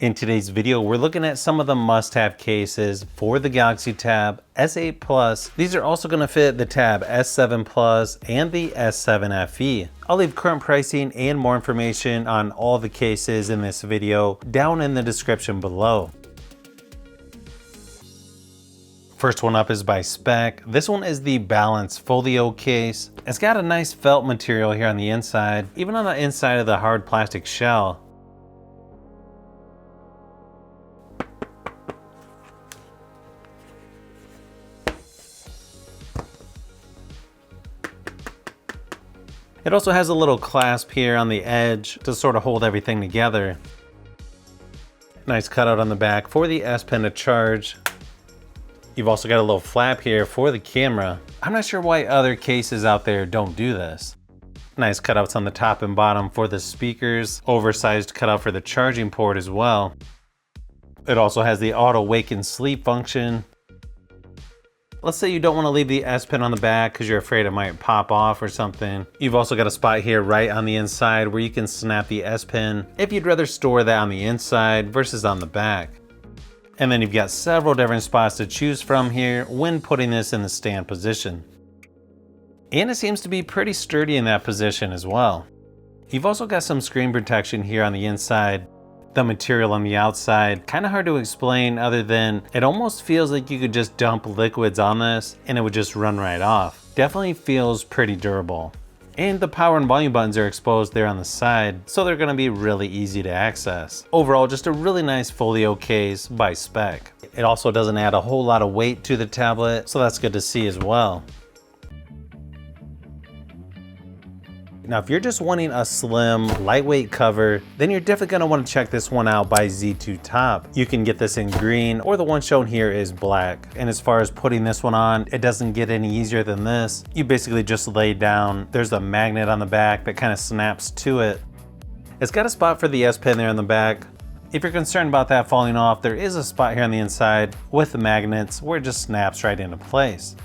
In today's video, we're looking at some of the must-have cases for the Galaxy Tab S8 Plus. These are also going to fit the Tab S7 Plus and the S7 FE. I'll leave current pricing and more information on all the cases in this video down in the description below. First one up is by SPECK. This one is the BALANCEFOLIO case. It's got a nice felt material here on the inside, even on the inside of the hard plastic shell. It also has a little clasp here on the edge to sort of hold everything together. Nice cutout on the back for the S Pen to charge. You've also got a little flap here for the camera. I'm not sure why other cases out there don't do this. Nice cutouts on the top and bottom for the speakers. Oversized cutout for the charging port as well. It also has the auto wake and sleep function. Let's say you don't want to leave the S Pen on the back because you're afraid it might pop off or something. You've also got a spot here right on the inside where you can snap the S Pen if you'd rather store that on the inside versus on the back. And then you've got several different spots to choose from here when putting this in the stand position. And it seems to be pretty sturdy in that position as well. You've also got some screen protection here on the inside. The material on the outside, kind of hard to explain other than it almost feels like you could just dump liquids on this and it would just run right off. Definitely feels pretty durable. And the power and volume buttons are exposed there on the side, so they're going to be really easy to access. Overall, just a really nice folio case by SPECK. It also doesn't add a whole lot of weight to the tablet, so that's good to see as well. Now, if you're just wanting a slim, lightweight cover, then you're definitely going to want to check this one out by ZTOTOP. You can get this in green, or the one shown here is black. And as far as putting this one on, it doesn't get any easier than this. You basically just lay down. There's a magnet on the back that kind of snaps to it. It's got a spot for the S Pen there on the back. If you're concerned about that falling off, there is a spot here on the inside with the magnets where it just snaps right into place.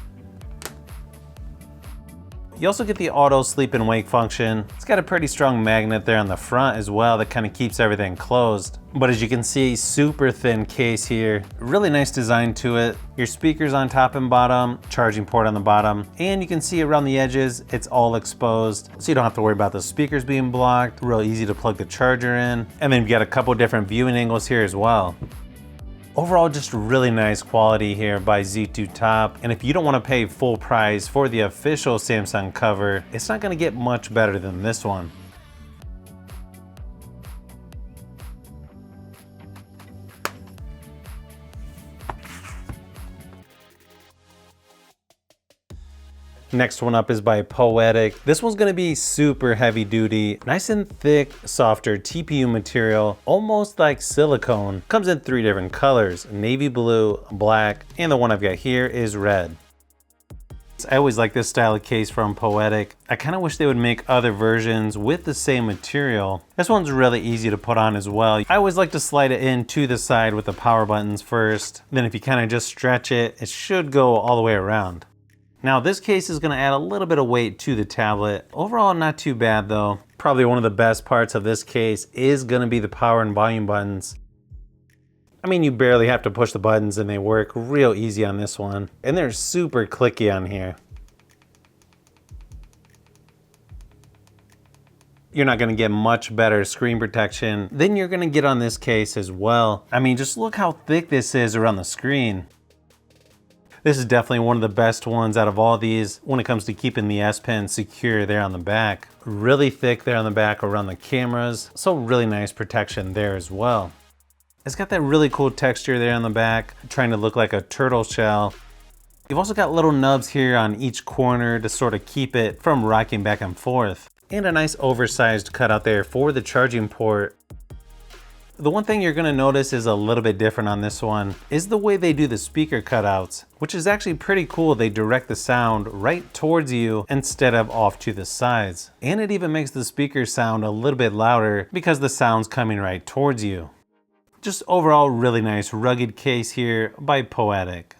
You also get the auto sleep and wake function. It's got a pretty strong magnet there on the front as well that kind of keeps everything closed. But as you can see, super thin case here. Really nice design to it. Your speakers on top and bottom, charging port on the bottom, and you can see around the edges, it's all exposed. So you don't have to worry about the speakers being blocked. Real easy to plug the charger in. And then you've got a couple different viewing angles here as well. Overall, just really nice quality here by ZTOTOP. And if you don't want to pay full price for the official Samsung cover, it's not going to get much better than this one. Next one up is by POETIC. This one's gonna be super heavy duty, nice and thick, softer TPU material, almost like silicone. Comes in 3 different colors, navy blue, black, and the one I've got here is red. I always like this style of case from POETIC. I kind of wish they would make other versions with the same material. This one's really easy to put on as well. I always like to slide it in to the side with the power buttons first. Then if you kind of just stretch it, it should go all the way around. Now this case is going to add a little bit of weight to the tablet. Overall, not too bad though. Probably one of the best parts of this case is going to be the power and volume buttons. I mean, you barely have to push the buttons and they work real easy on this one. And they're super clicky on here. You're not going to get much better screen protection than you're going to get on this case as well. I mean, just look how thick this is around the screen. This is definitely one of the best ones out of all these when it comes to keeping the S Pen secure there on the back. Really thick there on the back around the cameras, so really nice protection there as well. It's got that really cool texture there on the back, trying to look like a turtle shell. You've also got little nubs here on each corner to sort of keep it from rocking back and forth. And a nice oversized cutout there for the charging port. The one thing you're going to notice is a little bit different on this one is the way they do the speaker cutouts, which is actually pretty cool. They direct the sound right towards you instead of off to the sides. And it even makes the speakers sound a little bit louder because the sound's coming right towards you. Just overall really nice rugged case here by POETIC.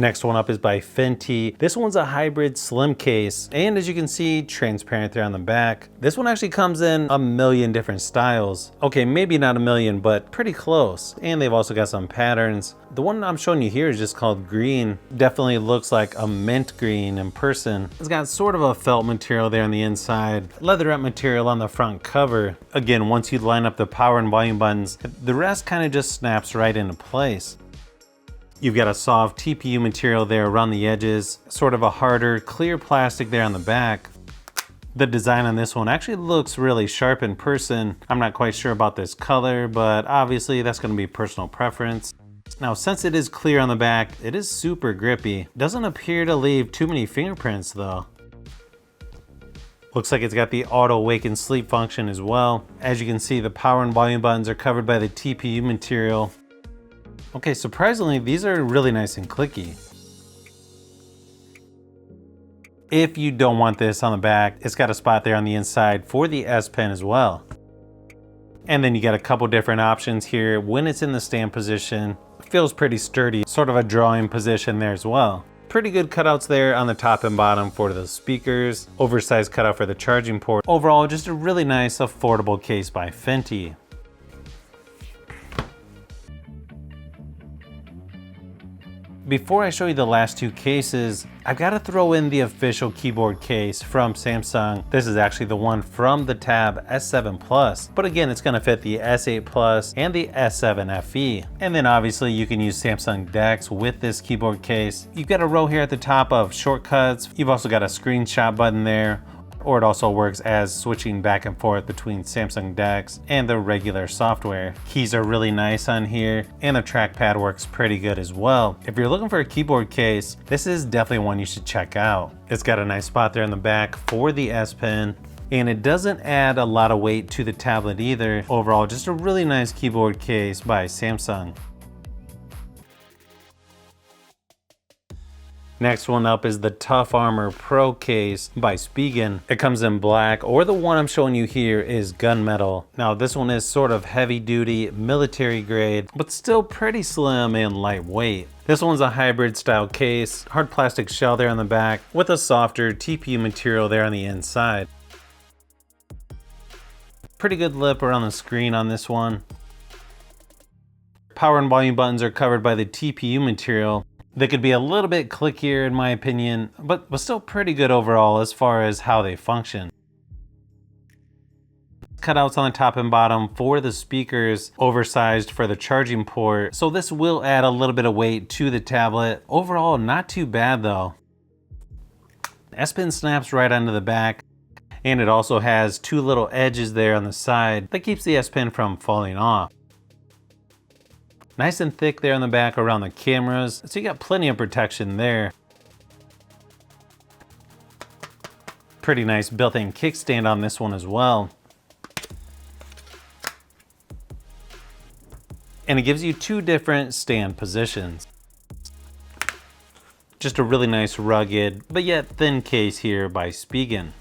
Next one up is by FINTIE. This one's a hybrid slim case, and as you can see, transparent there on the back. This one actually comes in a million different styles. Okay, maybe not a million, but pretty close. And they've also got some patterns. The one I'm showing you here is just called green. Definitely looks like a mint green in person. It's got sort of a felt material there on the inside, leatherette material on the front cover. Again, once you line up the power and volume buttons, the rest kind of just snaps right into place. You've got a soft TPU material there around the edges, sort of a harder, clear plastic there on the back. The design on this one actually looks really sharp in person. I'm not quite sure about this color, but obviously that's going to be personal preference. Now, since it is clear on the back, it is super grippy. Doesn't appear to leave too many fingerprints though. Looks like it's got the auto wake and sleep function as well. As you can see, the power and volume buttons are covered by the TPU material. Okay, surprisingly, these are really nice and clicky. If you don't want this on the back, it's got a spot there on the inside for the S Pen as well. And then you got a couple different options here. When it's in the stand position, it feels pretty sturdy, sort of a drawing position there as well. Pretty good cutouts there on the top and bottom for the speakers. Oversized cutout for the charging port. Overall, just a really nice, affordable case by FINTIE. Before I show you the last two cases, I've got to throw in the official keyboard case from Samsung. This is actually the one from the Tab S7 Plus, but again, it's going to fit the S8 Plus and the S7 FE. And then obviously you can use Samsung DeX with this keyboard case. You've got a row here at the top of shortcuts. You've also got a screenshot button there, or it also works as switching back and forth between Samsung DeX and the regular software. Keys are really nice on here, and the trackpad works pretty good as well. If you're looking for a keyboard case, this is definitely one you should check out. It's got a nice spot there in the back for the S Pen, and it doesn't add a lot of weight to the tablet either. Overall, just a really nice keyboard case by Samsung. Next one up is the Tough Armor Pro case by SPIGEN. It comes in black, or the one I'm showing you here is gunmetal. Now this one is sort of heavy duty, military grade, but still pretty slim and lightweight. This one's a hybrid style case, hard plastic shell there on the back with a softer TPU material there on the inside. Pretty good lip around the screen on this one. Power and volume buttons are covered by the TPU material. They could be a little bit clickier in my opinion, but still pretty good overall as far as how they function. Cutouts on the top and bottom for the speakers, oversized for the charging port, so this will add a little bit of weight to the tablet. Overall, not too bad though. S Pen snaps right onto the back, and it also has two little edges there on the side that keeps the S Pen from falling off. Nice and thick there on the back around the cameras, so you got plenty of protection there. Pretty nice built-in kickstand on this one as well. And it gives you two different stand positions. Just a really nice rugged, but yet thin case here by SPIGEN.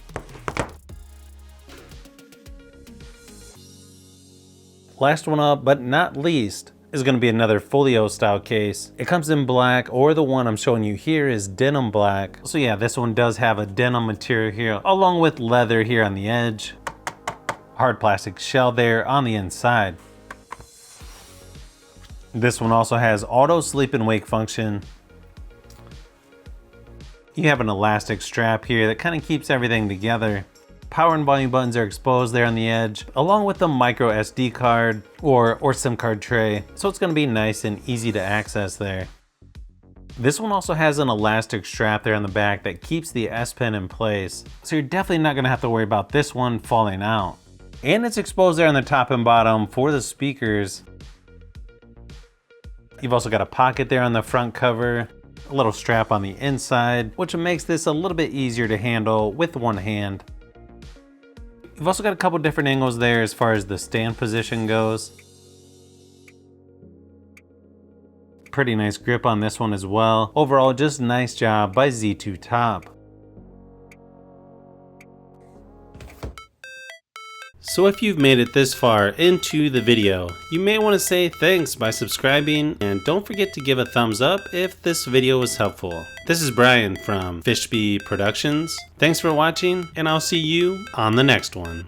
Last one up, but not least, is going to be another folio style case. It comes in black, or the one I'm showing you here is denim black. So yeah, this one does have a denim material here, along with leather here on the edge. Hard plastic shell there on the inside. This one also has auto sleep and wake function. You have an elastic strap here that kind of keeps everything together. Power and volume buttons are exposed there on the edge, along with the micro SD card or SIM card tray, so it's going to be nice and easy to access there. This one also has an elastic strap there on the back that keeps the S Pen in place, so you're definitely not going to have to worry about this one falling out. And it's exposed there on the top and bottom for the speakers. You've also got a pocket there on the front cover, a little strap on the inside, which makes this a little bit easier to handle with one hand. You've also got a couple different angles there as far as the stand position goes. Pretty nice grip on this one as well. Overall, just nice job by ZTOTOP. So if you've made it this far into the video, you may want to say thanks by subscribing, and don't forget to give a thumbs up if this video was helpful. This is Brian from FishBee Productions. Thanks for watching, and I'll see you on the next one.